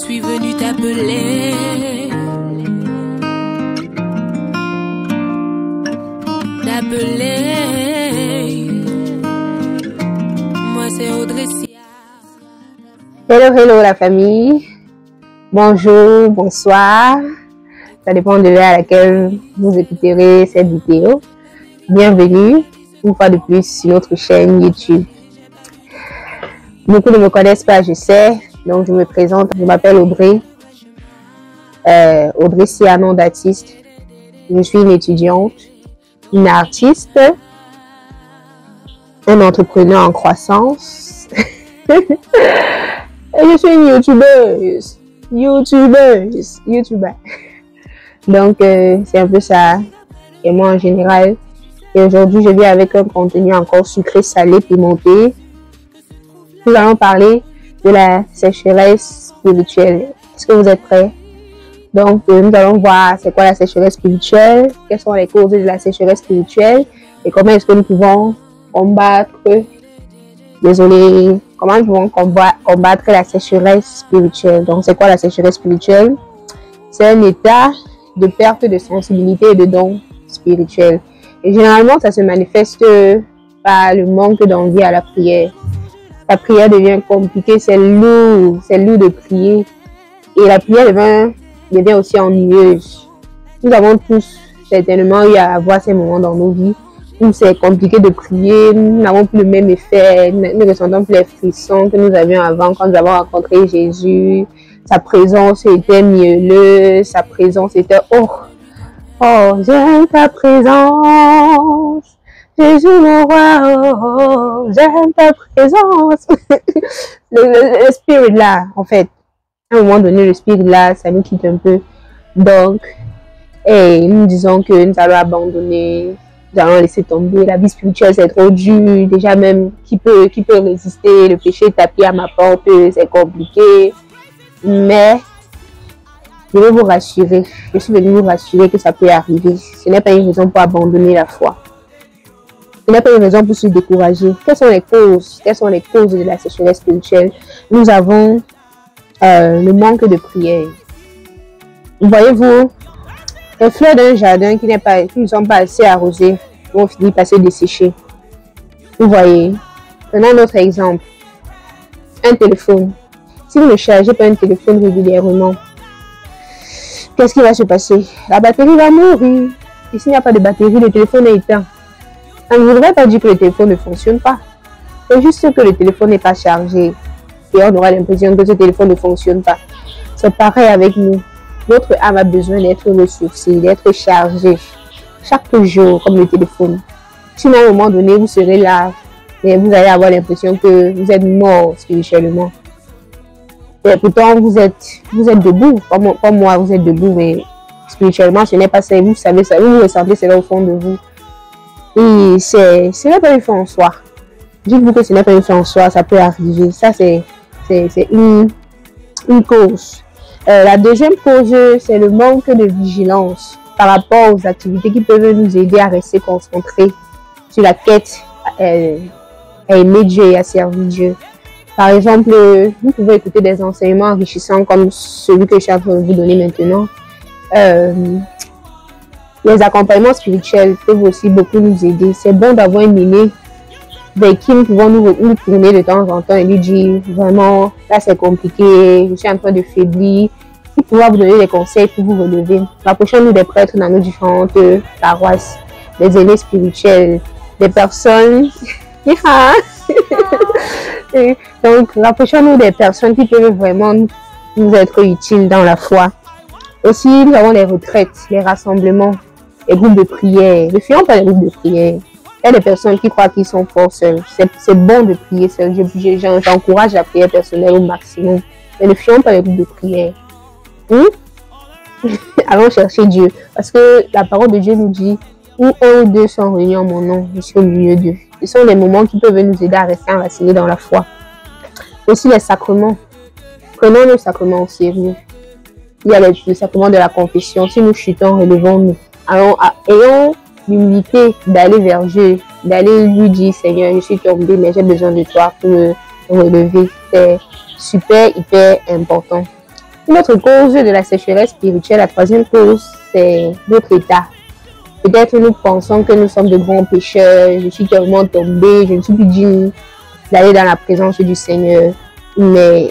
suis venu t'appeler. Moi c'est Audrey Sia. Hello la famille. Bonjour, bonsoir. Ça dépend de l'heure à laquelle vous écouterez cette vidéo. Bienvenue une fois de plus sur notre chaîne YouTube. Beaucoup ne me connaissent pas, je sais. Donc je me présente. Je m'appelle Audrey. Audrey Sia, nom d'artiste. Je suis une étudiante, une artiste, un entrepreneur en croissance. Et je suis une YouTuber. Donc, c'est un peu ça. Et moi, en général. Et aujourd'hui, je viens avec un contenu encore sucré, salé, pimenté. Nous allons parler de la sécheresse spirituelle. Est-ce que vous êtes prêts? Donc, nous allons voir c'est quoi la sécheresse spirituelle, quelles sont les causes de la sécheresse spirituelle et comment est-ce que nous pouvons combattre la sécheresse spirituelle. Donc, c'est quoi la sécheresse spirituelle? C'est un état de perte de sensibilité et de dons spirituels. Et généralement, ça se manifeste par le manque d'envie à la prière. La prière devient compliquée, c'est lourd de prier. Et la prière devient aussi ennuyeuse. Nous avons tous certainement eu à avoir ces moments dans nos vies où c'est compliqué de prier, nous n'avons plus le même effet, nous ne ressentons plus les frissons que nous avions avant quand nous avons rencontré Jésus. Sa présence était mielleuse, sa présence était oh j'aime ta présence, Jésus mon roi, oh j'aime ta présence. le spirit là, en fait, à un moment donné, le spirit là, ça nous quitte un peu. Donc, nous disons que nous allons abandonner. Nous allons laisser tomber. La vie spirituelle, c'est trop dur. Déjà même, qui peut résister? Le péché est tapé à ma porte, c'est compliqué. Mais, je vais vous rassurer. Je suis venue vous rassurer que ça peut arriver. Ce n'est pas une raison pour abandonner la foi. Ce n'est pas une raison pour se décourager. Quelles sont les causes? Quelles sont les causes de la sécheresse spirituelle? Nous avons le manque de prière. Voyez-vous, les fleurs d'un jardin qui ne sont pas assez arrosées vont finir par se dessécher. Vous voyez, prenons notre exemple. Un téléphone. Si vous ne chargez pas un téléphone régulièrement, qu'est-ce qui va se passer? La batterie va mourir. Et s'il n'y a pas de batterie, le téléphone est éteint. Ça ne voudrait pas dire que le téléphone ne fonctionne pas. C'est juste que le téléphone n'est pas chargé. Et on aura l'impression que ce téléphone ne fonctionne pas. C'est pareil avec nous. Notre âme a besoin d'être ressourcée, d'être chargée chaque jour comme le téléphone. Sinon, à un moment donné, vous serez là et vous allez avoir l'impression que vous êtes mort spirituellement. Et pourtant, vous êtes debout. Comme moi, vous êtes debout, mais spirituellement, ce n'est pas ça. Vous savez ça, vous ressentez cela au fond de vous. Et ce n'est pas une fin en soi. Dites-vous que ce n'est pas une fin en soi, ça peut arriver. Ça, c'est une cause. La deuxième cause, c'est le manque de vigilance par rapport aux activités qui peuvent nous aider à rester concentrés sur la quête à aimer Dieu et à servir Dieu. Par exemple, vous pouvez écouter des enseignements enrichissants comme celui que je suis en train de vous donner maintenant. Les accompagnements spirituels peuvent aussi beaucoup nous aider. C'est bon d'avoir un aîné vers qui nous pouvons nous tourner de temps en temps et lui dire vraiment, là c'est compliqué, je suis en train de faiblir. Il pourra vous donner des conseils pour vous relever. Rapprochons-nous des prêtres dans nos différentes paroisses, des aînés spirituels, des personnes. Donc, rapprochons-nous des personnes qui peuvent vraiment nous être utiles dans la foi. Aussi, nous avons les retraites, les rassemblements, les groupes de prière. Ne fuyons pas les groupes de prière. Il y a des personnes qui croient qu'ils sont forts seuls. C'est bon de prier seul. J'encourage la prière personnelle au maximum. Mais ne fuyons pas les groupes de prière. Allons chercher Dieu. Parce que la parole de Dieu nous dit, où un ou deux sont réunis en mon nom, je suis au milieu d'eux. Ce sont les moments qui peuvent nous aider à rester enracinés dans la foi. Aussi les sacrements. Prenons nos sacrements au sérieux. Il y a le sacrement de la confession. Si nous chutons, relevons-nous. Ayons l'humilité d'aller vers Dieu, d'aller lui dire, Seigneur, je suis tombé, mais j'ai besoin de toi pour me relever. C'est super, hyper important. Une autre cause de la sécheresse spirituelle, la troisième cause, c'est notre état. Peut-être nous pensons que nous sommes de grands pécheurs, je suis tellement tombé, je ne suis plus digne d'aller dans la présence du Seigneur. Mais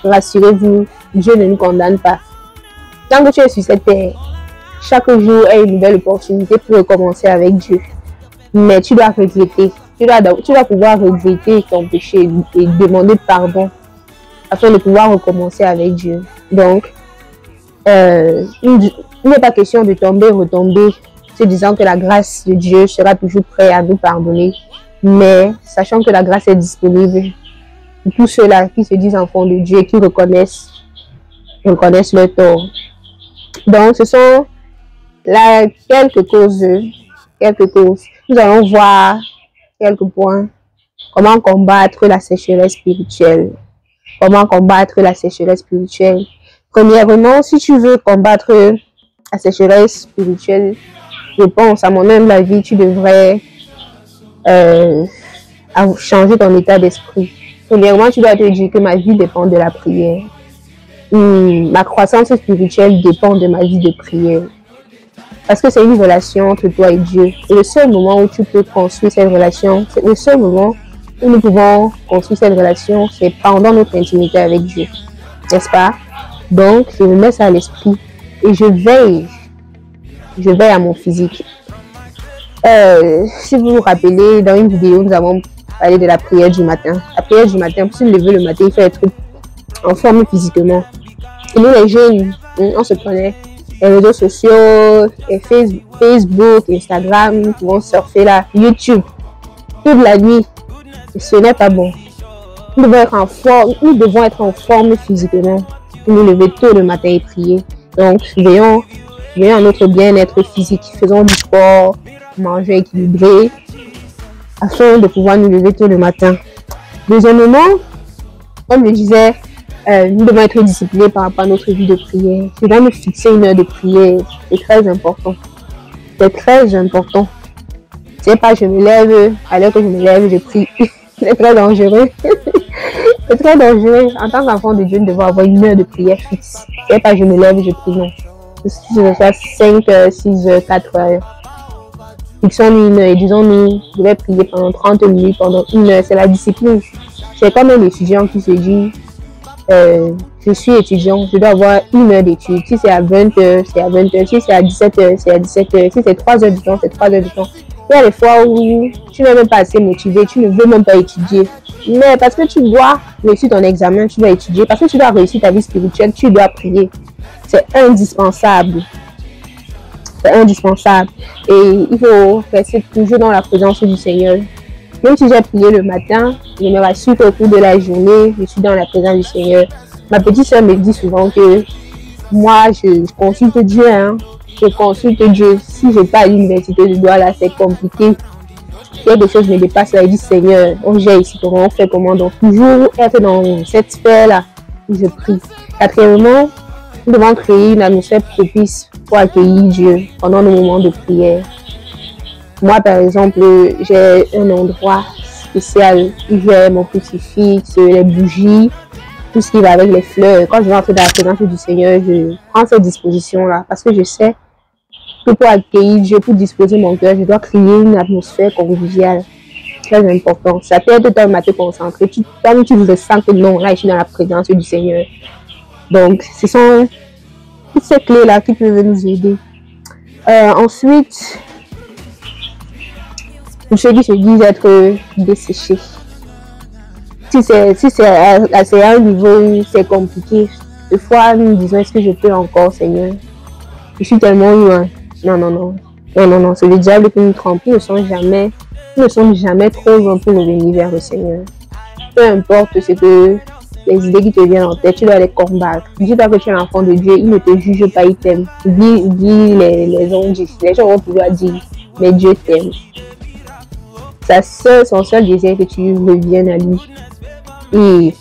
rassurez-vous, Dieu ne nous condamne pas. Tant que tu es sur cette terre, chaque jour est une nouvelle opportunité pour recommencer avec Dieu. Mais tu dois regretter, tu dois pouvoir regretter ton péché et demander pardon afin de pouvoir recommencer avec Dieu. Donc, il n'est pas question de retomber, se disant que la grâce de Dieu sera toujours prête à nous pardonner, mais sachant que la grâce est disponible pour tous ceux-là qui se disent enfants de Dieu et qui reconnaissent leur tort. Donc, ce sont là quelques causes. Nous allons voir quelques points. Comment combattre la sécheresse spirituelle. Premièrement, si tu veux combattre la sécheresse spirituelle, je pense, à mon humble avis, tu devrais changer ton état d'esprit. Premièrement, tu dois te dire que ma vie dépend de la prière. Ma croissance spirituelle dépend de ma vie de prière. Parce que c'est une relation entre toi et Dieu. Et le seul moment où tu peux construire cette relation, c'est le seul moment où nous pouvons construire cette relation, c'est pendant notre intimité avec Dieu. N'est-ce pas? Donc, je me mets ça à l'esprit et je veille à mon physique. Si vous vous rappelez, dans une vidéo, nous avons parlé de la prière du matin. La prière du matin, pour se lever le matin, il faut être en forme physiquement. Et nous, les jeunes, on se connaît. Les réseaux sociaux, et Facebook, Instagram, nous pouvons surfer là, YouTube, toute la nuit. Et ce n'est pas bon. Nous devons être en forme physiquement. Nous lever tôt le matin et prier. Donc, veillons à notre bien-être physique. Faisons du sport, manger équilibré, afin de pouvoir nous lever tôt le matin. Deuxièmement, comme je disais, nous devons être disciplinés par rapport à notre vie de prière. Nous devons nous fixer une heure de prière. C'est très important. C'est pas je me lève, à l'heure que je me lève, je prie. C'est très dangereux. C'est très dangereux. En tant qu'enfant de Dieu, nous devons avoir une heure de prière fixe. C'est pas je me lève, je prie, non. Si je fais 5 heures, 6 heures, 4 heures. Fixons-nous une heure et disons-nous, je vais prier pendant 30 minutes, pendant une heure. C'est la discipline. C'est comme un étudiant qui se dit, je suis étudiant, je dois avoir une heure d'études. Si c'est à 20 heures, c'est à 20 heures. Si c'est à 17 heures, c'est à 17 heures. Si c'est 3 heures du temps, c'est 3 heures du temps. Il y a des fois où tu n'es même pas assez motivé, tu ne veux même pas étudier. Mais parce que tu dois réussir ton examen, tu dois étudier. Parce que tu dois réussir ta vie spirituelle, tu dois prier. C'est indispensable. Et il faut rester toujours dans la présence du Seigneur. Même si j'ai prié le matin, je me rassure qu'au cours de la journée, je suis dans la présence du Seigneur. Ma petite soeur me dit souvent que moi, je consulte Dieu. Je consulte Dieu. Si je pars à l'université, je dois là, c'est compliqué. Quelque chose me dépasse là, je dis Seigneur, on gère ici, comment on fait comment. Donc, toujours être dans cette sphère-là où je prie. Quatrièmement, nous devons créer une atmosphère propice pour accueillir Dieu pendant nos moments de prière. Moi, par exemple, j'ai un endroit spécial où j'ai mon crucifix, les bougies, tout ce qui va avec les fleurs. Quand je vais entrer dans la présence du Seigneur, je prends cette disposition-là parce que je sais que pour accueillir Dieu, pour disposer mon cœur, je dois créer une atmosphère conviviale. Très important. Ça peut être toi te concentrer. Tu te sens que non, là, je suis dans la présence du Seigneur. Donc, ce sont toutes ces clés-là qui peuvent nous aider. Ensuite, pour ceux qui se disent être desséchés. Si c'est à un niveau où c'est compliqué, des fois nous disons est-ce que je peux encore, Seigneur? Je suis tellement loin. Non, c'est le diable qui nous trompe. Nous ne sommes jamais trop loin pour revenir vers le Seigneur. Peu importe ce que les idées qui te viennent en tête, tu dois les combattre. Dis-toi que tu es l'enfant de Dieu, il ne te juge pas, il t'aime. Dis les ondes, les gens vont pouvoir dire, mais Dieu t'aime. Son seul désir que tu reviennes à lui. Et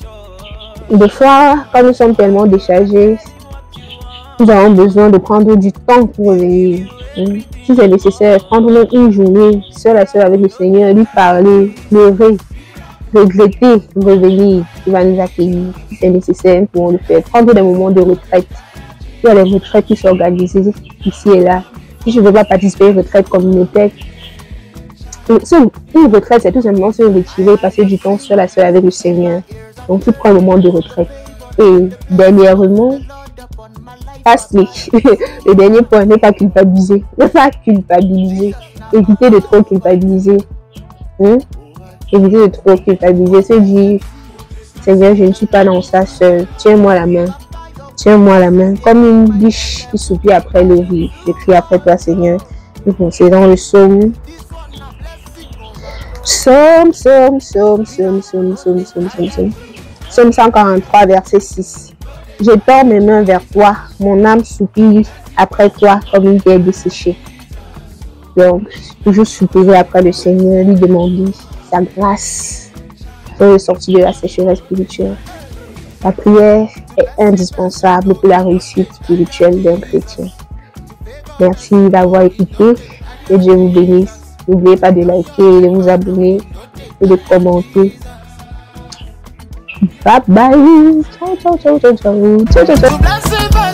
des fois, quand nous sommes tellement déchargés, nous avons besoin de prendre du temps pour revenir. Si c'est nécessaire, prendre même une journée seul à seul avec le Seigneur, lui parler, pleurer. regretter revenir, il va nous accueillir. C'est nécessaire pour le faire. Prendre des moments de retraite. Il y a des retraites qui sont organisées ici et là. Si je ne veux pas participer à une retraite communautaire, une retraite, c'est tout simplement se retirer, passer du temps seul à seul avec le Seigneur. Donc, tu prends un moment de retraite. Et dernièrement, le dernier point, ne pas culpabiliser. Ne pas culpabiliser. Éviter de trop culpabiliser. Éviter de trop culpabiliser. Se dire, Seigneur, je ne suis pas dans ça seul. Tiens-moi la main. Tiens-moi la main. Comme une biche qui soupire après le riz. Je crie après toi, Seigneur. C'est dans le psaume. Psaume 143, verset 6. J'étends mes mains vers toi, mon âme soupire après toi comme une terre desséchée. Donc, toujours soupirer après le Seigneur, lui demander sa grâce pour le sortir de la sécheresse spirituelle. La prière est indispensable pour la réussite spirituelle d'un chrétien. Merci d'avoir écouté. Que Dieu vous bénisse. N'oubliez pas de liker, de vous abonner et de commenter. Bye bye. Ciao, ciao, ciao, ciao, ciao. Ciao, ciao, ciao.